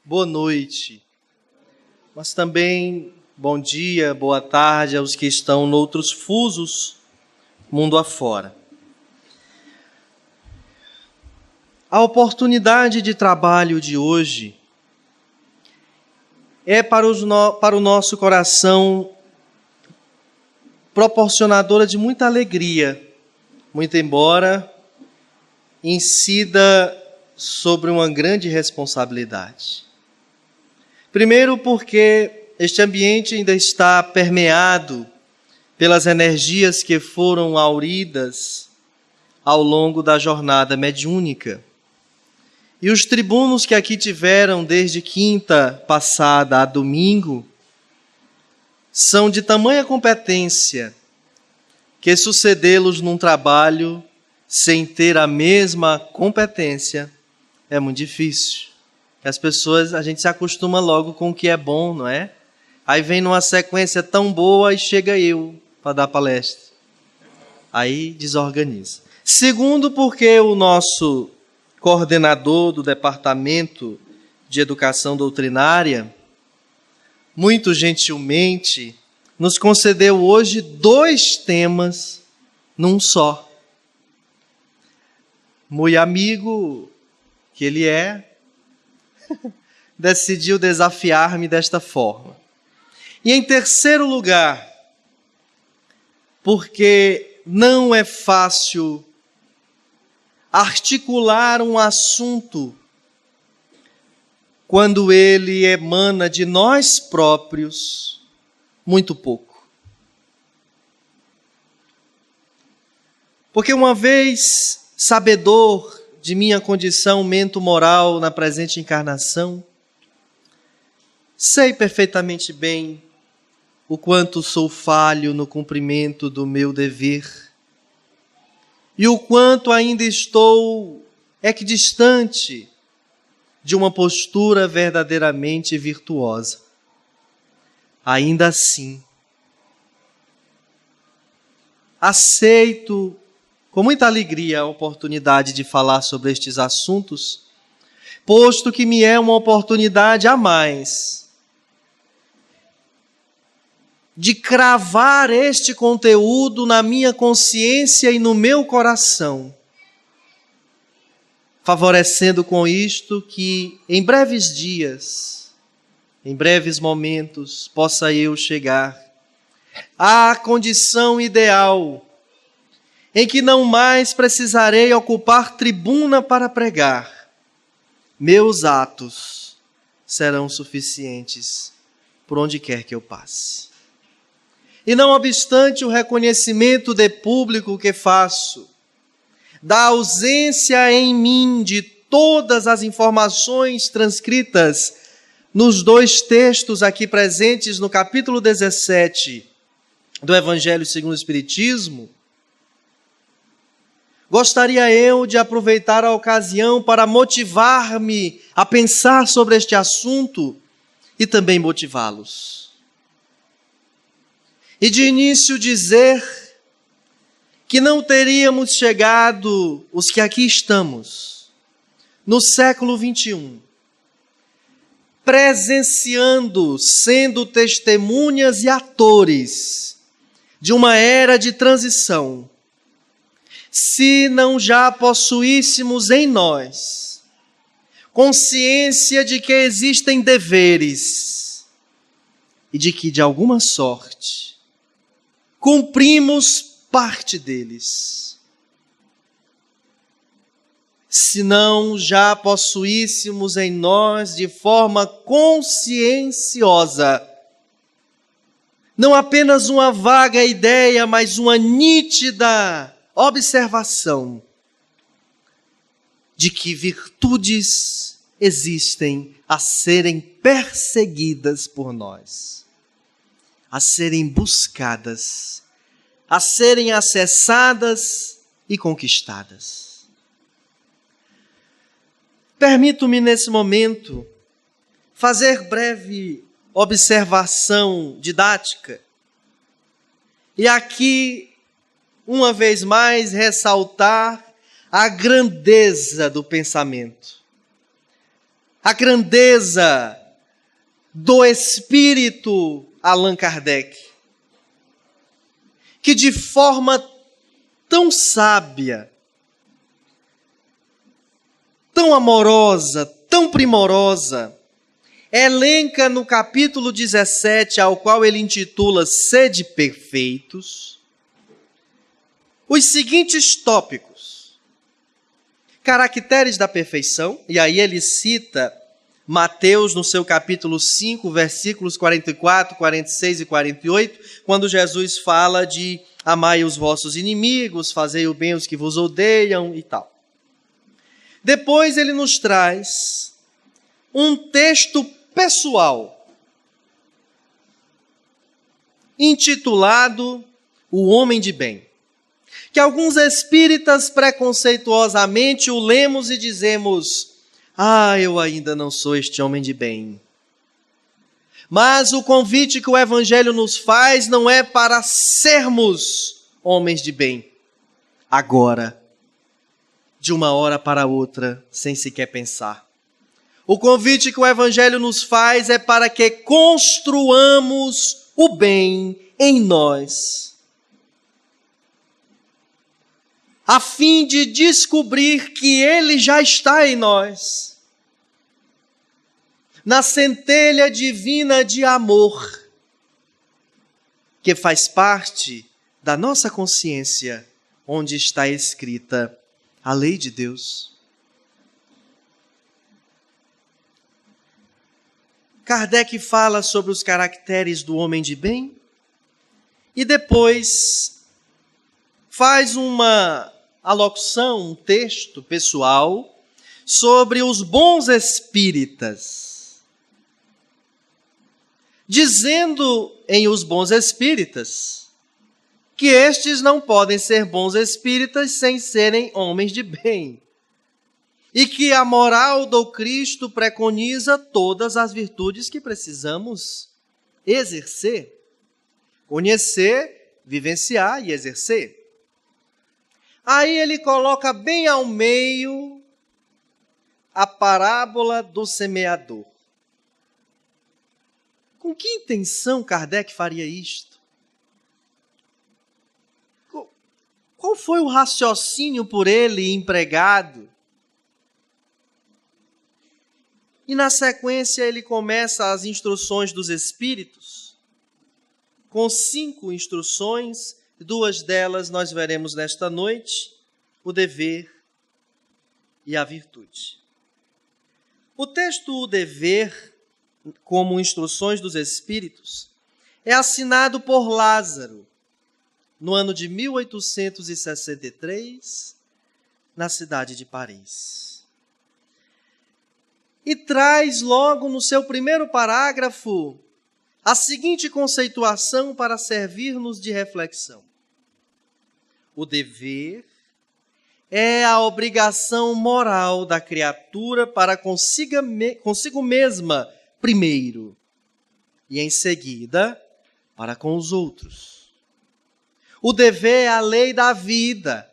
boa noite, mas também bom dia, boa tarde aos que estão noutros fusos, mundo afora. A oportunidade de trabalho de hoje é para o nosso coração proporcionadora de muita alegria, muito embora incida sobre uma grande responsabilidade. Primeiro porque este ambiente ainda está permeado pelas energias que foram hauridas ao longo da jornada mediúnica. E os tribunos que aqui tiveram desde quinta passada a domingo são de tamanha competência que sucedê-los num trabalho sem ter a mesma competência é muito difícil. As pessoas, a gente se acostuma logo com o que é bom, não é? Aí vem numa sequência tão boa e chega eu para dar palestra. Aí desorganiza. Segundo, porque o nosso coordenador do Departamento de Educação Doutrinária, muito gentilmente, nos concedeu hoje 2 temas num só. Muito amigo que ele é, decidiu desafiar-me desta forma. E em terceiro lugar, porque não é fácil articular um assunto quando ele emana de nós próprios muito pouco. Porque uma vez sabedor de minha condição mento-moral na presente encarnação, sei perfeitamente bem o quanto sou falho no cumprimento do meu dever e o quanto ainda estou equidistante de uma postura verdadeiramente virtuosa. Ainda assim, aceito com muita alegria a oportunidade de falar sobre estes assuntos, posto que me é uma oportunidade a mais de cravar este conteúdo na minha consciência e no meu coração, favorecendo com isto que em breves dias, em breves momentos, possa eu chegar à condição ideal em que não mais precisarei ocupar tribuna para pregar. Meus atos serão suficientes por onde quer que eu passe. E não obstante o reconhecimento de público que faço, da ausência em mim de todas as informações transcritas nos 2 textos aqui presentes no capítulo 17 do Evangelho segundo o Espiritismo, gostaria eu de aproveitar a ocasião para motivar-me a pensar sobre este assunto e também motivá-los. E de início dizer que não teríamos chegado, os que aqui estamos, no século 21, presenciando, sendo testemunhas e atores de uma era de transição, se não já possuíssemos em nós consciência de que existem deveres e de que, de alguma sorte, cumprimos parte deles. Se não já possuíssemos em nós de forma conscienciosa, não apenas uma vaga ideia, mas uma nítida observação de que virtudes existem a serem perseguidas por nós, a serem buscadas, a serem acessadas e conquistadas. Permito-me nesse momento fazer breve observação didática e aqui, uma vez mais, ressaltar a grandeza do pensamento. a grandeza do espírito Allan Kardec, que de forma tão sábia, tão amorosa, tão primorosa, elenca no capítulo 17, ao qual ele intitula Sede Perfeitos, os seguintes tópicos: caracteres da perfeição, e aí ele cita Mateus no seu capítulo 5, versículos 44, 46 e 48, quando Jesus fala de amai os vossos inimigos, fazei o bem aos que vos odeiam e tal. Depois ele nos traz um texto pessoal, intitulado O Homem de Bem, que alguns espíritas preconceituosamente o lemos e dizemos: eu ainda não sou este homem de bem. Mas o convite que o Evangelho nos faz não é para sermos homens de bem, agora, de uma hora para outra, sem sequer pensar. O convite que o Evangelho nos faz é para que construamos o bem em nós, a fim de descobrir que ele já está em nós, na centelha divina de amor, que faz parte da nossa consciência, onde está escrita a lei de Deus. Kardec fala sobre os caracteres do homem de bem e depois faz uma alocução, um texto pessoal sobre os bons espíritas, dizendo em Os Bons Espíritas que estes não podem ser bons espíritas sem serem homens de bem, e que a moral do Cristo preconiza todas as virtudes que precisamos exercer, conhecer, vivenciar e exercer. Aí ele coloca bem ao meio a parábola do semeador. Com que intenção Kardec faria isto? Qual foi o raciocínio por ele empregado? E na sequência ele começa as instruções dos Espíritos, com 5 instruções, 2 delas nós veremos nesta noite: o dever e a virtude. O texto O Dever, como instruções dos Espíritos, é assinado por Lázaro, no ano de 1863, na cidade de Paris. E traz logo no seu primeiro parágrafo a seguinte conceituação para servir-nos de reflexão: o dever é a obrigação moral da criatura para consigo mesma primeiro, e em seguida para com os outros. O dever é a lei da vida.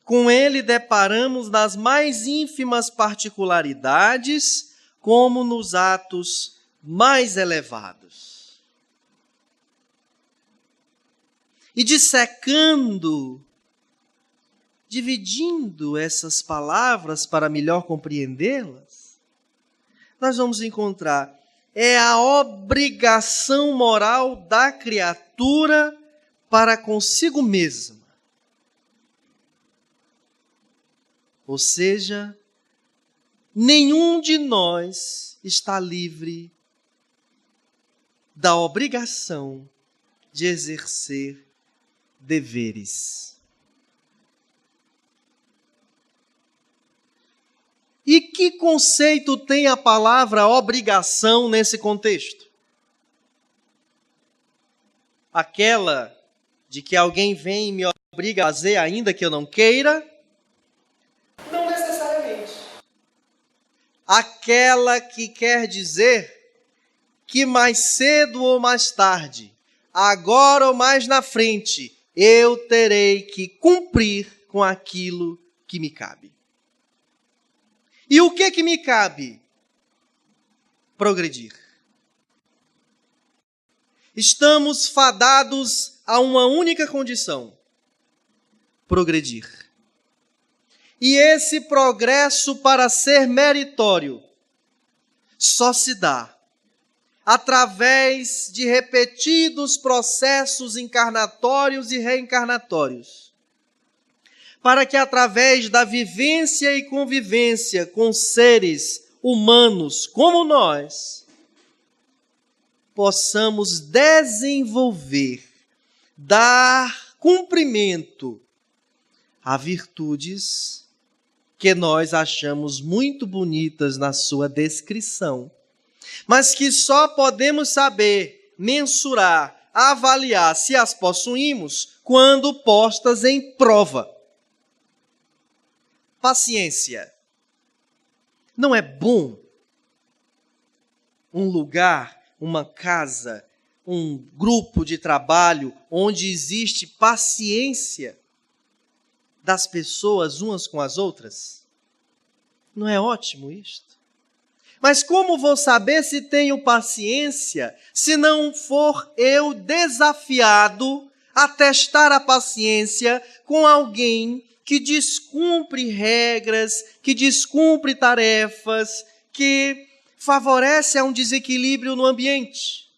Com ele deparamos nas mais ínfimas particularidades, como nos atos mais elevados. E dissecando, dividindo essas palavras para melhor compreendê-las, nós vamos encontrar: é a obrigação moral da criatura para consigo mesma. Ou seja, nenhum de nós está livre da obrigação de exercer deveres. E que conceito tem a palavra obrigação nesse contexto? Aquela de que alguém vem e me obriga a fazer ainda que eu não queira? Não necessariamente. Aquela que quer dizer que mais cedo ou mais tarde, agora ou mais na frente, eu terei que cumprir com aquilo que me cabe. E o que me cabe? Progredir. Estamos fadados a uma única condição: progredir. E esse progresso, para ser meritório, só se dá através de repetidos processos encarnatórios e reencarnatórios, para que através da vivência e convivência com seres humanos como nós, possamos desenvolver, dar cumprimento a virtudes que nós achamos muito bonitas na sua descrição, mas que só podemos saber, mensurar, avaliar se as possuímos quando postas em prova. Paciência. Não é bom um lugar, uma casa, um grupo de trabalho onde existe paciência das pessoas umas com as outras? Não é ótimo isto? Mas como vou saber se tenho paciência se não for eu desafiado a testar a paciência com alguém que descumpre regras, que descumpre tarefas, que favorece a um desequilíbrio no ambiente?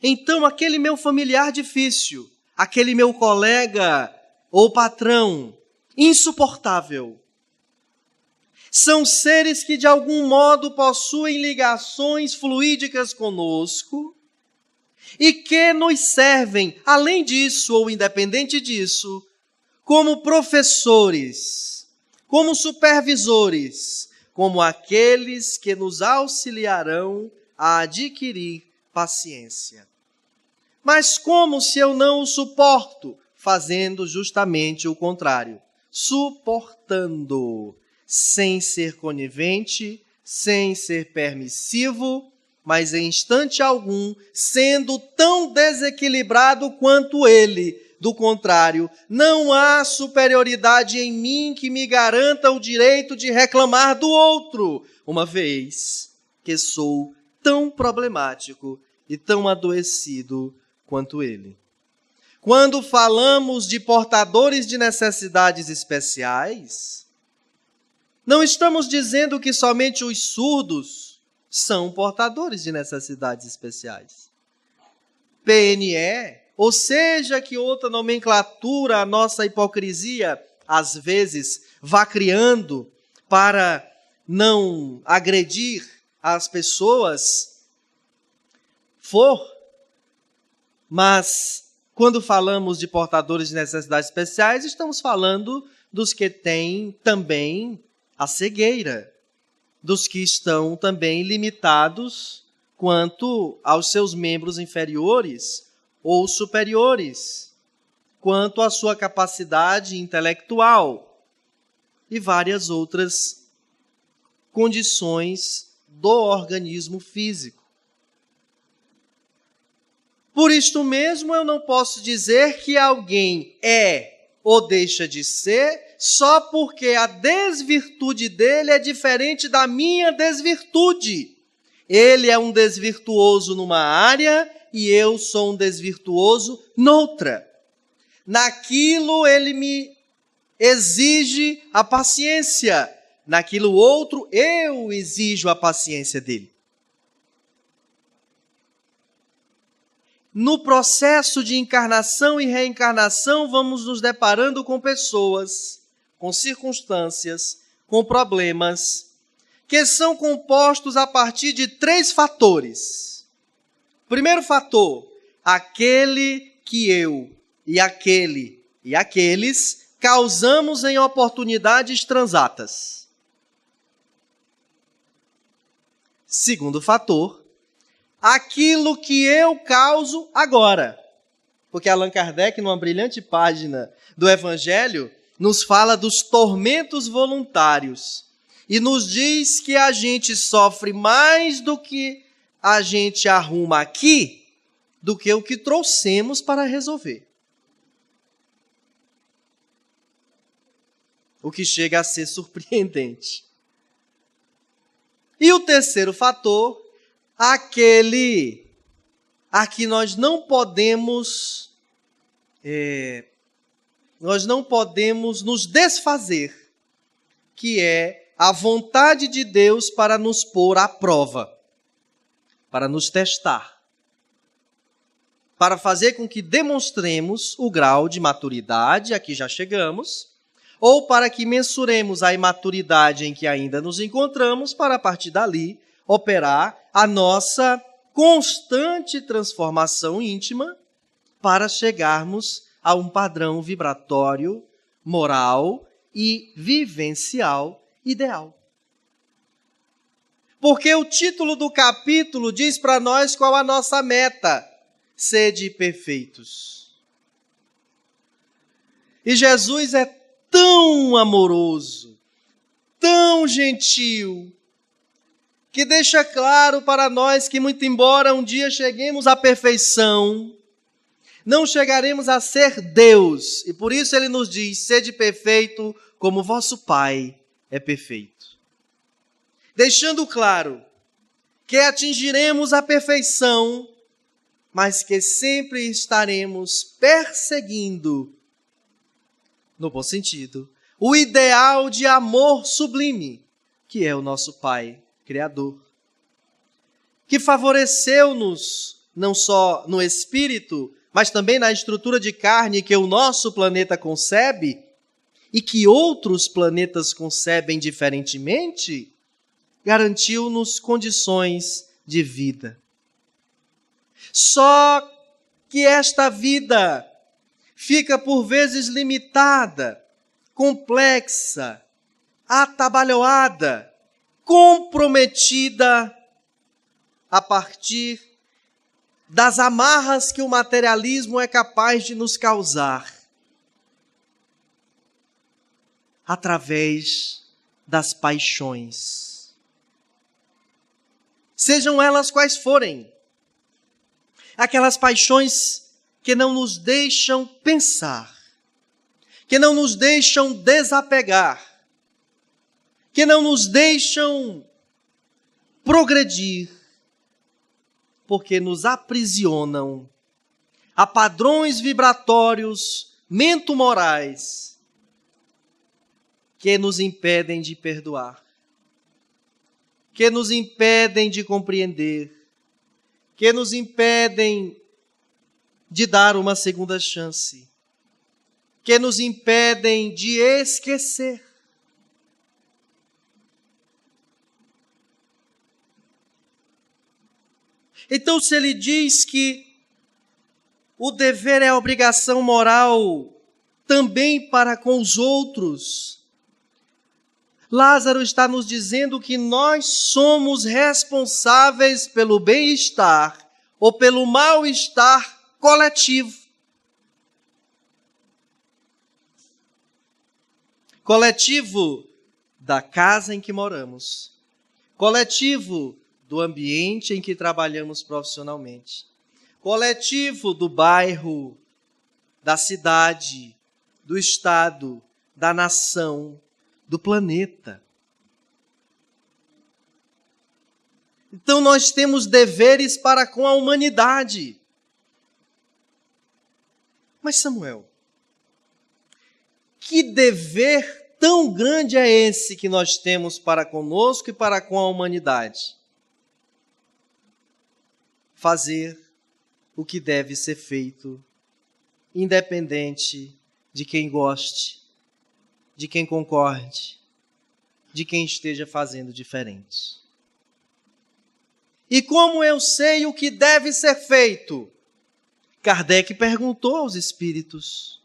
Então, aquele meu familiar difícil, aquele meu colega ou patrão insuportável, são seres que de algum modo possuem ligações fluídicas conosco e que nos servem, além disso ou independente disso, como professores, como supervisores, como aqueles que nos auxiliarão a adquirir paciência. Mas como se eu não o suporto? Fazendo justamente o contrário, suportando, sem ser conivente, sem ser permissivo, mas em instante algum, sendo tão desequilibrado quanto ele. Do contrário, não há superioridade em mim que me garanta o direito de reclamar do outro, uma vez que sou tão problemático e tão adoecido quanto ele. Quando falamos de portadores de necessidades especiais, não estamos dizendo que somente os surdos são portadores de necessidades especiais. PNE, ou seja, que outra nomenclatura a nossa hipocrisia às vezes vá criando para não agredir as pessoas, mas quando falamos de portadores de necessidades especiais, estamos falando dos que têm também a cegueira, dos que estão também limitados quanto aos seus membros inferiores ou superiores, quanto à sua capacidade intelectual e várias outras condições do organismo físico. Por isto mesmo, eu não posso dizer que alguém é ou deixa de ser só porque a desvirtude dele é diferente da minha desvirtude. Ele é um desvirtuoso numa área e eu sou um desvirtuoso noutra. Naquilo ele me exige a paciência, naquilo outro eu exijo a paciência dele. No processo de encarnação e reencarnação, vamos nos deparando com pessoas, com circunstâncias, com problemas, que são compostos a partir de 3 fatores. Primeiro fator, aquele que eu e aquele e aqueles causamos em oportunidades transatas. Segundo fator, aquilo que eu causo agora. Porque Allan Kardec, numa brilhante página do Evangelho, nos fala dos tormentos voluntários e nos diz que a gente sofre mais do que a gente arruma aqui do que o que trouxemos para resolver. o que chega a ser surpreendente. E o terceiro fator, aquele a que nós não podemos nos desfazer, que é a vontade de Deus para nos pôr à prova, para nos testar, para fazer com que demonstremos o grau de maturidade a que já chegamos, ou para que mensuremos a imaturidade em que ainda nos encontramos, para a partir dali operar a nossa constante transformação íntima para chegarmos a um padrão vibratório, moral e vivencial ideal. Porque o título do capítulo diz para nós qual a nossa meta: sede perfeitos. E Jesus é tão amoroso, tão gentil, que deixa claro para nós que, muito embora um dia cheguemos à perfeição, não chegaremos a ser Deus. E por isso ele nos diz: sede perfeito como vosso Pai é perfeito. Deixando claro que atingiremos a perfeição, mas que sempre estaremos perseguindo, no bom sentido, o ideal de amor sublime, que é o nosso Pai Criador, que favoreceu-nos não só no espírito, mas também na estrutura de carne que o nosso planeta concebe e que outros planetas concebem diferentemente, garantiu-nos condições de vida. Só que esta vida fica por vezes limitada, complexa, atabalhoada, comprometida a partir das amarras que o materialismo é capaz de nos causar, através das paixões. Sejam elas quais forem, aquelas paixões que não nos deixam pensar, que não nos deixam desapegar, que não nos deixam progredir, porque nos aprisionam a padrões vibratórios mentomorais que nos impedem de perdoar, que nos impedem de compreender, que nos impedem de dar uma segunda chance, que nos impedem de esquecer. Então, se ele diz que o dever é a obrigação moral também para com os outros, Lázaro está nos dizendo que nós somos responsáveis pelo bem-estar ou pelo mal-estar coletivo. Coletivo da casa em que moramos, coletivo do ambiente em que trabalhamos profissionalmente, coletivo do bairro, da cidade, do estado, da nação, do planeta. Então nós temos deveres para com a humanidade. Mas Samuel, que dever tão grande é esse que nós temos para conosco e para com a humanidade? Fazer o que deve ser feito, independente de quem goste, de quem concorde, de quem esteja fazendo diferente. E como eu sei o que deve ser feito? Kardec perguntou aos espíritos.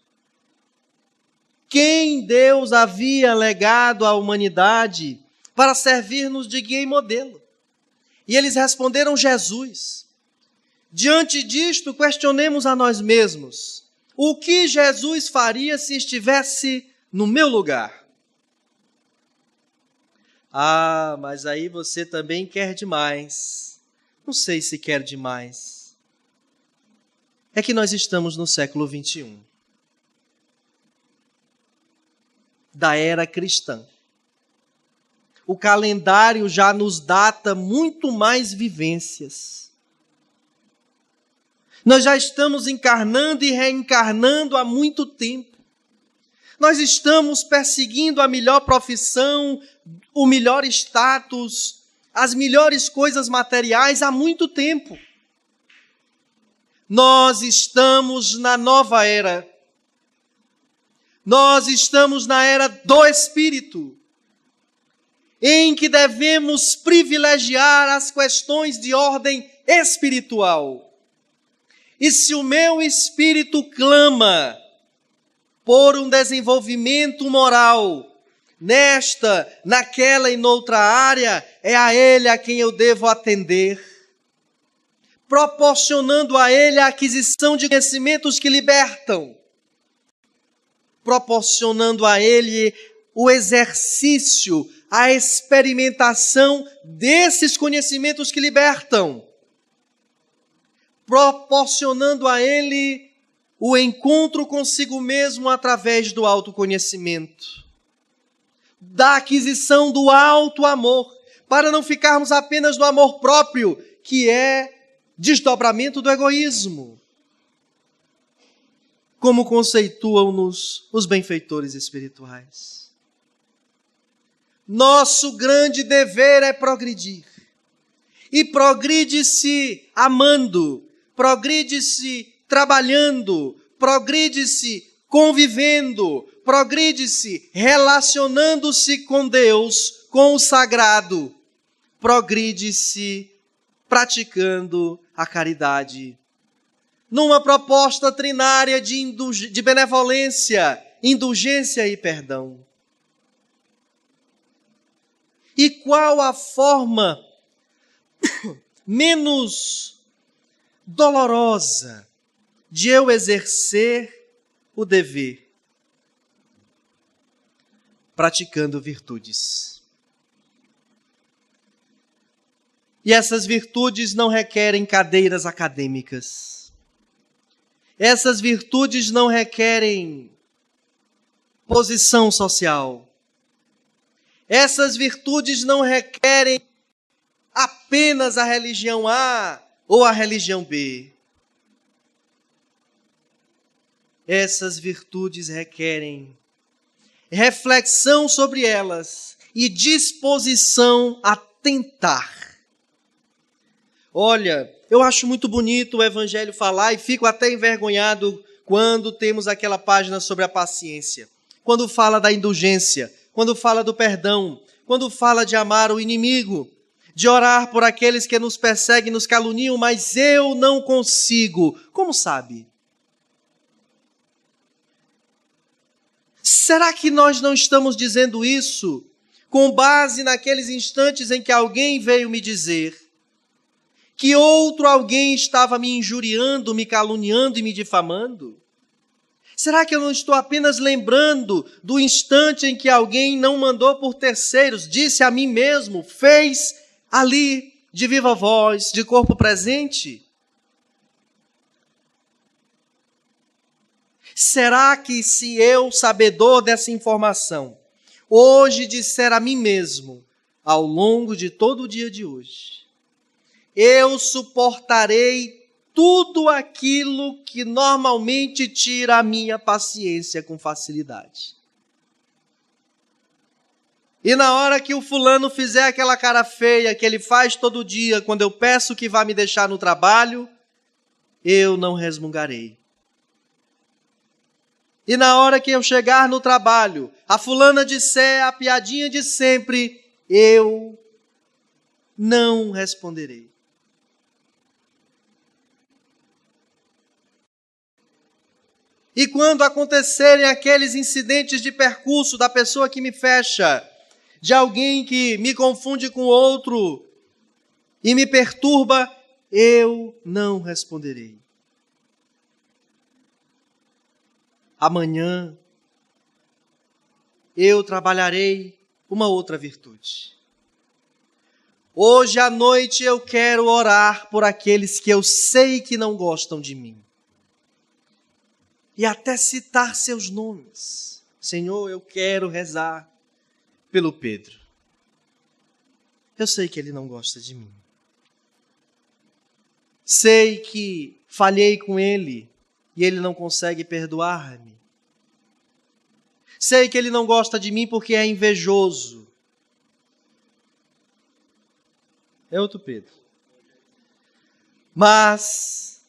Quem Deus havia legado à humanidade para servir-nos de guia e modelo? E eles responderam: Jesus. Diante disto, questionemos a nós mesmos: o que Jesus faria se estivesse no meu lugar? Ah, mas aí você também quer demais. Não sei se quer demais. É que nós estamos no século XXI. da era cristã. O calendário já nos data muito mais vivências. Nós já estamos encarnando e reencarnando há muito tempo. Nós estamos perseguindo a melhor profissão, o melhor status, as melhores coisas materiais há muito tempo. Nós estamos na nova era. Nós estamos na era do Espírito, em que devemos privilegiar as questões de ordem espiritual. E se o meu espírito clama por um desenvolvimento moral, nesta, naquela e noutra área, é a Ele a quem eu devo atender, proporcionando a Ele a aquisição de conhecimentos que libertam, proporcionando a Ele o exercício, a experimentação desses conhecimentos que libertam, proporcionando a Ele o encontro consigo mesmo através do autoconhecimento, da aquisição do auto-amor, para não ficarmos apenas no amor próprio, que é desdobramento do egoísmo, como conceituam-nos os benfeitores espirituais. Nosso grande dever é progredir. E progride-se amando, progride-se trabalhando, progride-se convivendo, progride-se relacionando-se com Deus, com o sagrado, progride-se praticando a caridade. Numa proposta trinária de benevolência, indulgência e perdão. E qual a forma menos dolorosa de eu exercer o dever? Praticando virtudes. E essas virtudes não requerem cadeiras acadêmicas. Essas virtudes não requerem posição social. Essas virtudes não requerem apenas a religião A ou a religião B. Essas virtudes requerem reflexão sobre elas e disposição a tentar. Olha, eu acho muito bonito o Evangelho falar e fico até envergonhado quando temos aquela página sobre a paciência, quando fala da indulgência, quando fala do perdão, quando fala de amar o inimigo, de orar por aqueles que nos perseguem, nos caluniam, mas eu não consigo. Como sabe? Será que nós não estamos dizendo isso com base naqueles instantes em que alguém veio me dizer que outro alguém estava me injuriando, me caluniando e me difamando? Será que eu não estou apenas lembrando do instante em que alguém não mandou por terceiros, disse a mim mesmo, fez ali, de viva voz, de corpo presente? Será que se eu, sabedor dessa informação, hoje disser a mim mesmo, ao longo de todo o dia de hoje, eu suportarei tudo aquilo que normalmente tira a minha paciência com facilidade? E na hora que o fulano fizer aquela cara feia que ele faz todo dia, quando eu peço que vá me deixar no trabalho, eu não resmungarei. E na hora que eu chegar no trabalho, a fulana disser a piadinha de sempre, eu não responderei. E quando acontecerem aqueles incidentes de percurso da pessoa que me fecha, de alguém que me confunde com outro e me perturba, eu não responderei. Amanhã eu trabalharei uma outra virtude. Hoje à noite eu quero orar por aqueles que eu sei que não gostam de mim. E até citar seus nomes. Senhor, eu quero rezar pelo Pedro. Eu sei que ele não gosta de mim. Sei que falhei com ele e ele não consegue perdoar-me. Sei que ele não gosta de mim porque é invejoso. É outro Pedro. Mas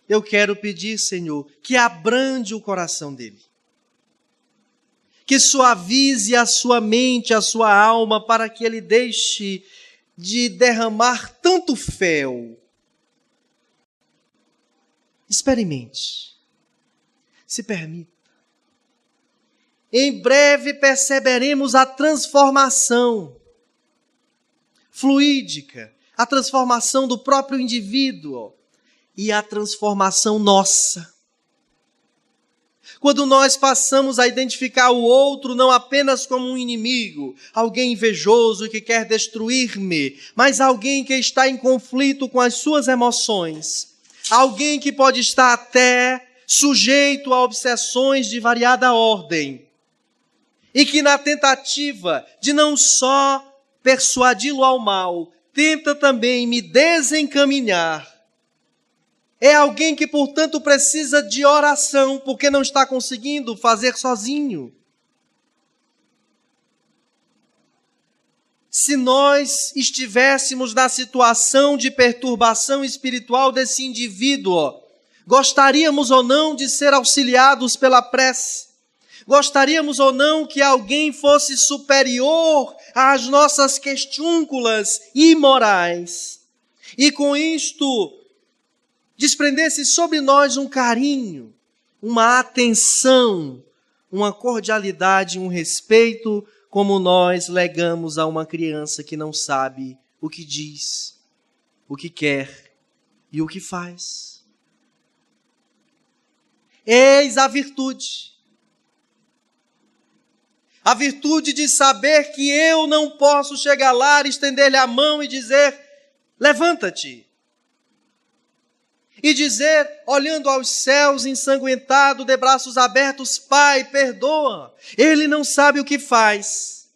eu quero pedir, Senhor, que abrande o coração dele. Que suavize a sua mente, a sua alma, para que ele deixe de derramar tanto fel. Experimente. Se permita. Em breve perceberemos a transformação fluídica, a transformação do próprio indivíduo e a transformação nossa. Quando nós passamos a identificar o outro não apenas como um inimigo, alguém invejoso que quer destruir-me, mas alguém que está em conflito com as suas emoções, alguém que pode estar até sujeito a obsessões de variada ordem, e que na tentativa de não só persuadi-lo ao mal, tenta também me desencaminhar. É alguém que, portanto, precisa de oração, porque não está conseguindo fazer sozinho. Se nós estivéssemos na situação de perturbação espiritual desse indivíduo, gostaríamos ou não de ser auxiliados pela prece? Gostaríamos ou não que alguém fosse superior às nossas questiúnculas imorais e com isto desprendesse sobre nós um carinho, uma atenção, uma cordialidade, um respeito, como nós legamos a uma criança que não sabe o que diz, o que quer e o que faz. Eis a virtude. A virtude de saber que eu não posso chegar lá, estender-lhe a mão e dizer, levanta-te. E dizer, olhando aos céus, ensanguentado, de braços abertos, Pai, perdoa. Ele não sabe o que faz.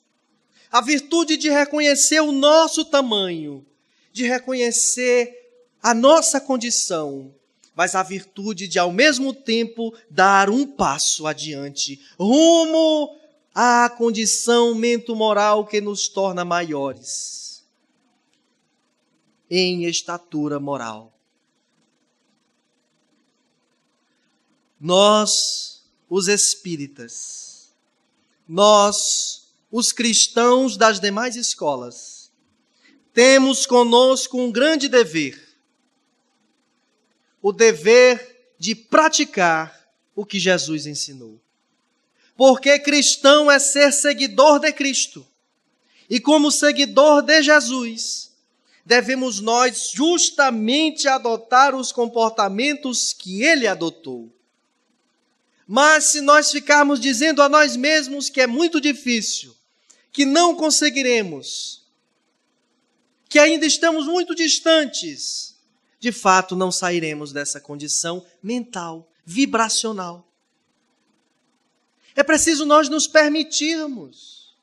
A virtude de reconhecer o nosso tamanho, de reconhecer a nossa condição, mas a virtude de, ao mesmo tempo, dar um passo adiante, rumo à condição mento-moral que nos torna maiores em estatura moral. Nós, os espíritas, nós, os cristãos das demais escolas, temos conosco um grande dever, o dever de praticar o que Jesus ensinou. Porque cristão é ser seguidor de Cristo. E como seguidor de Jesus, devemos nós justamente adotar os comportamentos que ele adotou. Mas se nós ficarmos dizendo a nós mesmos que é muito difícil, que não conseguiremos, que ainda estamos muito distantes, de fato não sairemos dessa condição mental, vibracional. É preciso nós nos permitirmos,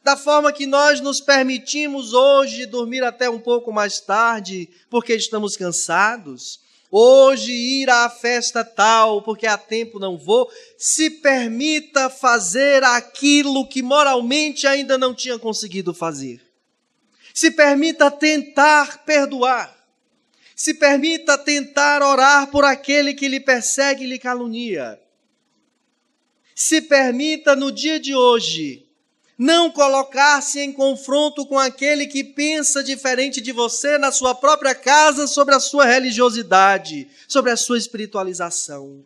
da forma que nós nos permitimos hoje dormir até um pouco mais tarde, porque estamos cansados, hoje ir à festa tal, porque há tempo não vou, se permita fazer aquilo que moralmente ainda não tinha conseguido fazer. Se permita tentar perdoar. Se permita tentar orar por aquele que lhe persegue e lhe calunia. Se permita, no dia de hoje, não colocar-se em confronto com aquele que pensa diferente de você na sua própria casa sobre a sua religiosidade, sobre a sua espiritualização.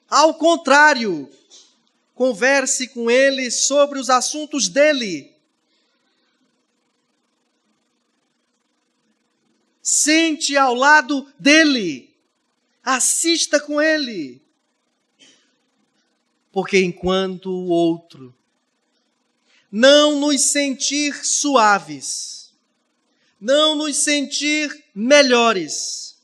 Ao contrário, converse com ele sobre os assuntos dele. Sente ao lado dele. Assista com ele. Porque enquanto o outro não nos sentir suaves, não nos sentir melhores,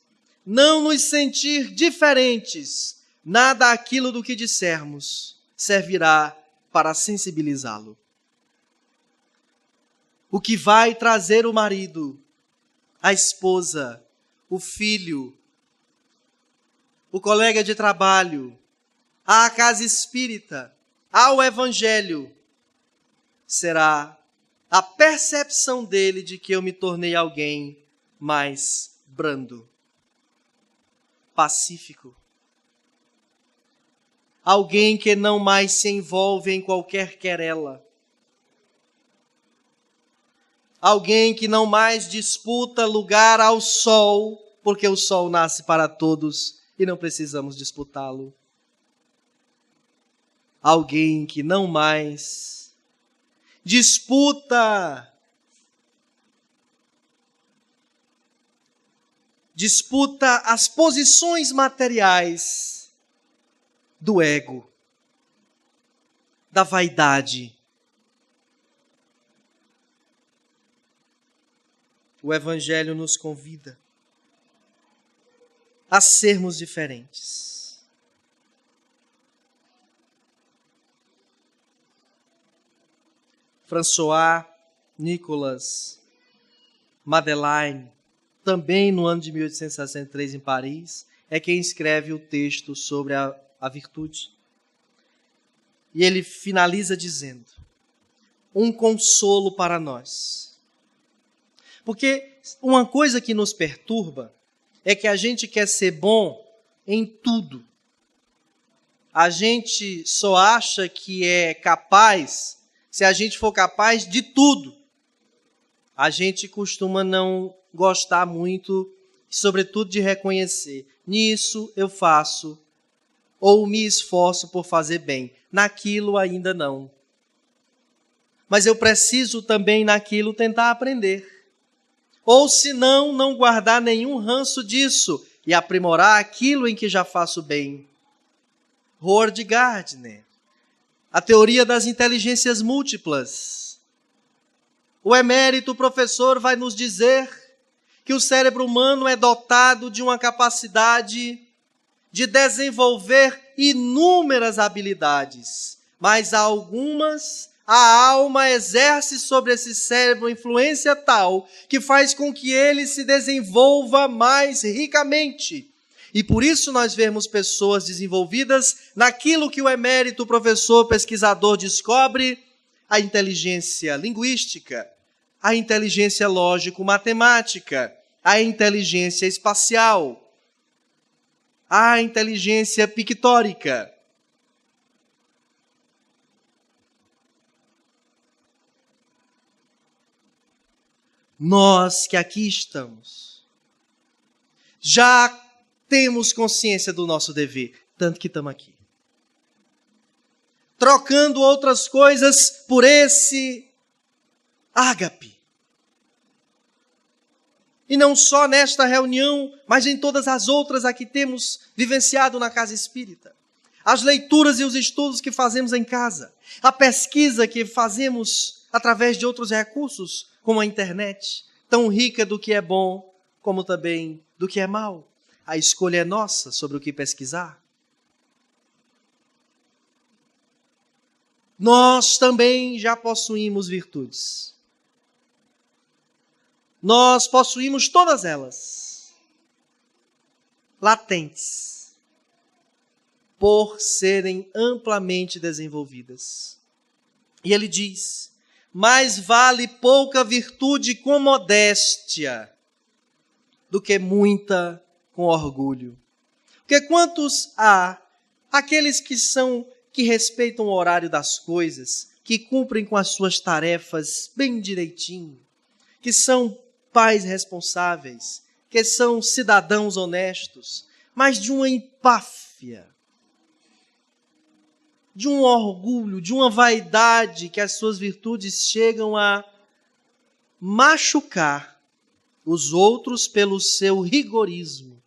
não nos sentir diferentes, nada aquilo do que dissermos, servirá para sensibilizá-lo. O que vai trazer o marido, a esposa, o filho, o colega de trabalho, à casa espírita, ao evangelho, será a percepção dele de que eu me tornei alguém mais brando, pacífico. Alguém que não mais se envolve em qualquer querela. Alguém que não mais disputa lugar ao sol, porque o sol nasce para todos e não precisamos disputá-lo. Alguém que não mais disputa as posições materiais do ego, da vaidade. O Evangelho nos convida a sermos diferentes. François Nicolas Madeleine, também no ano de 1863 em Paris, é quem escreve o texto sobre a virtude. E ele finaliza dizendo: um consolo para nós. Porque uma coisa que nos perturba é que a gente quer ser bom em tudo. A gente só acha que é capaz se a gente for capaz de tudo. A gente costuma não gostar muito, sobretudo de reconhecer: nisso eu faço, ou me esforço por fazer bem, naquilo ainda não. Mas eu preciso também naquilo tentar aprender. Ou se não guardar nenhum ranço disso e aprimorar aquilo em que já faço bem. Howard Gardner, a teoria das inteligências múltiplas. O emérito professor vai nos dizer que o cérebro humano é dotado de uma capacidade de desenvolver inúmeras habilidades, mas algumas a alma exerce sobre esse cérebro influência tal que faz com que ele se desenvolva mais ricamente. E por isso nós vemos pessoas desenvolvidas naquilo que o emérito professor pesquisador descobre: a inteligência linguística, a inteligência lógico-matemática, a inteligência espacial, a inteligência pictórica. Nós que aqui estamos, já temos consciência do nosso dever, tanto que estamos aqui. Trocando outras coisas por esse ágape. E não só nesta reunião, mas em todas as outras a que temos vivenciado na casa espírita. As leituras e os estudos que fazemos em casa. A pesquisa que fazemos através de outros recursos, como a internet, tão rica do que é bom, como também do que é mal. A escolha é nossa sobre o que pesquisar. Nós também já possuímos virtudes. Nós possuímos todas elas, latentes, por serem amplamente desenvolvidas. E ele diz: mais vale pouca virtude com modéstia do que muita com orgulho. Porque quantos há aqueles que respeitam o horário das coisas, que cumprem com as suas tarefas bem direitinho, que são pais responsáveis, que são cidadãos honestos, mas de uma empáfia, de um orgulho, de uma vaidade, que as suas virtudes chegam a machucar os outros pelo seu rigorismo,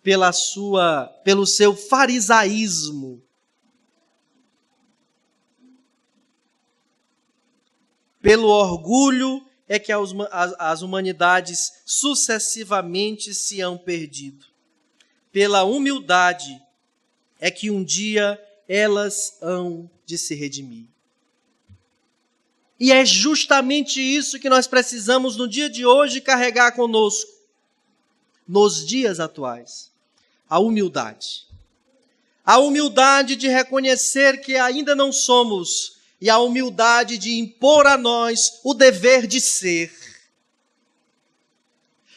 pelo seu farisaísmo, pelo orgulho é que as humanidades sucessivamente se hão perdido. Pela humildade é que um dia elas hão de se redimir. E é justamente isso que nós precisamos no dia de hoje carregar conosco, nos dias atuais. A humildade. A humildade de reconhecer que ainda não somos, e a humildade de impor a nós o dever de ser.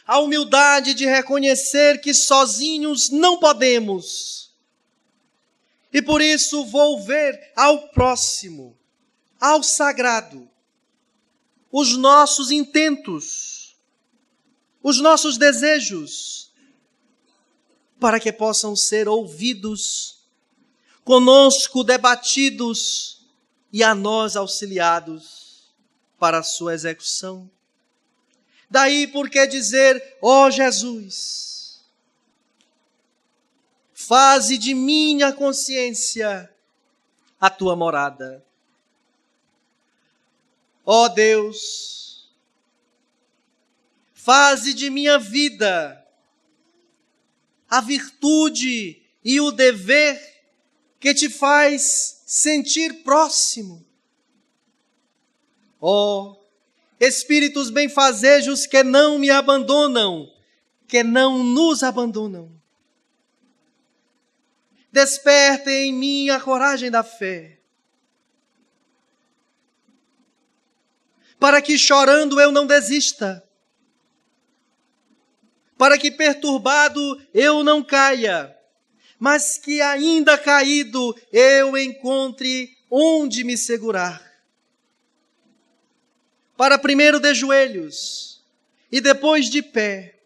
A humildade de reconhecer que sozinhos não podemos. E por isso volver ao próximo, ao sagrado, os nossos intentos, os nossos desejos, para que possam ser ouvidos, conosco debatidos e a nós auxiliados para a sua execução. Daí porque dizer, ó Jesus, faze de minha consciência a tua morada. Ó Deus, faze de minha vida a virtude e o dever que te faz sentir próximo. Ó Espíritos benfazejos que não me abandonam, que não nos abandonam. Despertem em mim a coragem da fé, para que chorando eu não desista, para que perturbado eu não caia, mas que ainda caído eu encontre onde me segurar. Para primeiro de joelhos e depois de pé,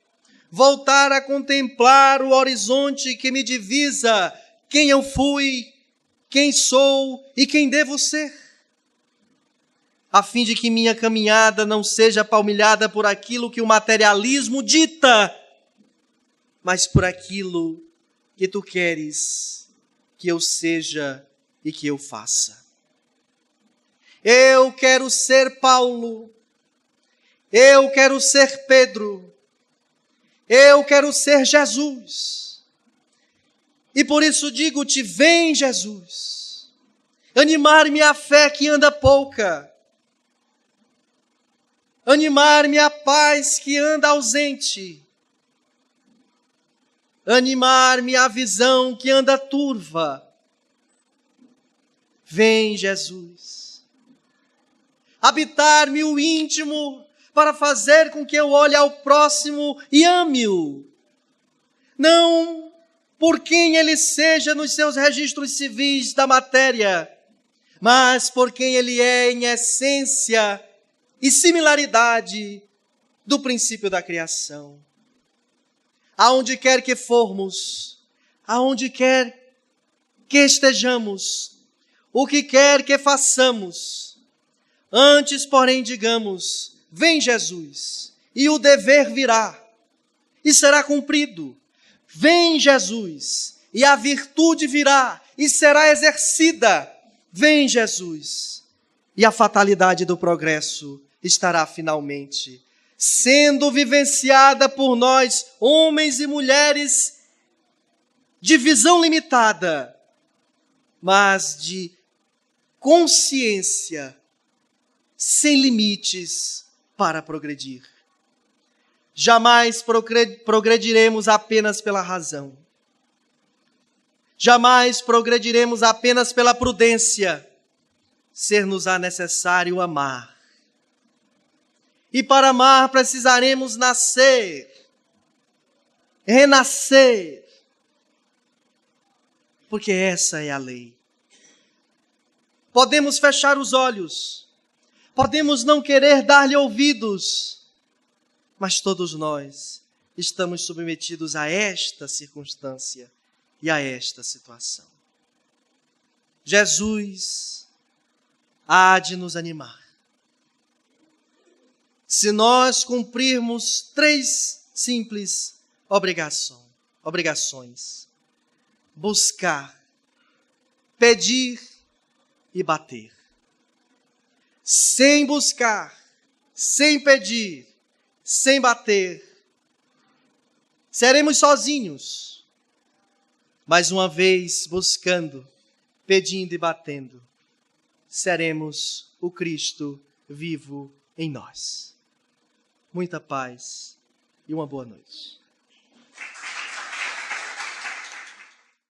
voltar a contemplar o horizonte que me divisa quem eu fui, quem sou e quem devo ser, a fim de que minha caminhada não seja palmilhada por aquilo que o materialismo dita, mas por aquilo que tu queres que eu seja e que eu faça. Eu quero ser Paulo, eu quero ser Pedro, eu quero ser Jesus. E por isso digo-te, vem Jesus, animar-me a fé que anda pouca, animar-me a paz que anda ausente, animar-me a visão que anda turva. Vem Jesus, habitar-me o íntimo para fazer com que eu olhe ao próximo e ame-o. Não por quem ele seja nos seus registros civis da matéria, mas por quem ele é em essência e similaridade do princípio da criação. Aonde quer que formos, aonde quer que estejamos, o que quer que façamos, antes, porém, digamos, vem Jesus, e o dever virá, e será cumprido. Vem Jesus, e a virtude virá, e será exercida. Vem Jesus, e a fatalidade do progresso estará finalmente sendo vivenciada por nós, homens e mulheres de visão limitada, mas de consciência sem limites para progredir. Jamais progrediremos apenas pela razão. Jamais progrediremos apenas pela prudência. Ser-nos-á necessário amar. E para amar precisaremos nascer, renascer, porque essa é a lei. Podemos fechar os olhos, podemos não querer dar-lhe ouvidos, mas todos nós estamos submetidos a esta circunstância e a esta situação. Jesus há de nos animar. Se nós cumprirmos 3 simples obrigações: buscar, pedir e bater. Sem buscar, sem pedir, sem bater, seremos sozinhos. Mas uma vez buscando, pedindo e batendo, seremos o Cristo vivo em nós. Muita paz e uma boa noite.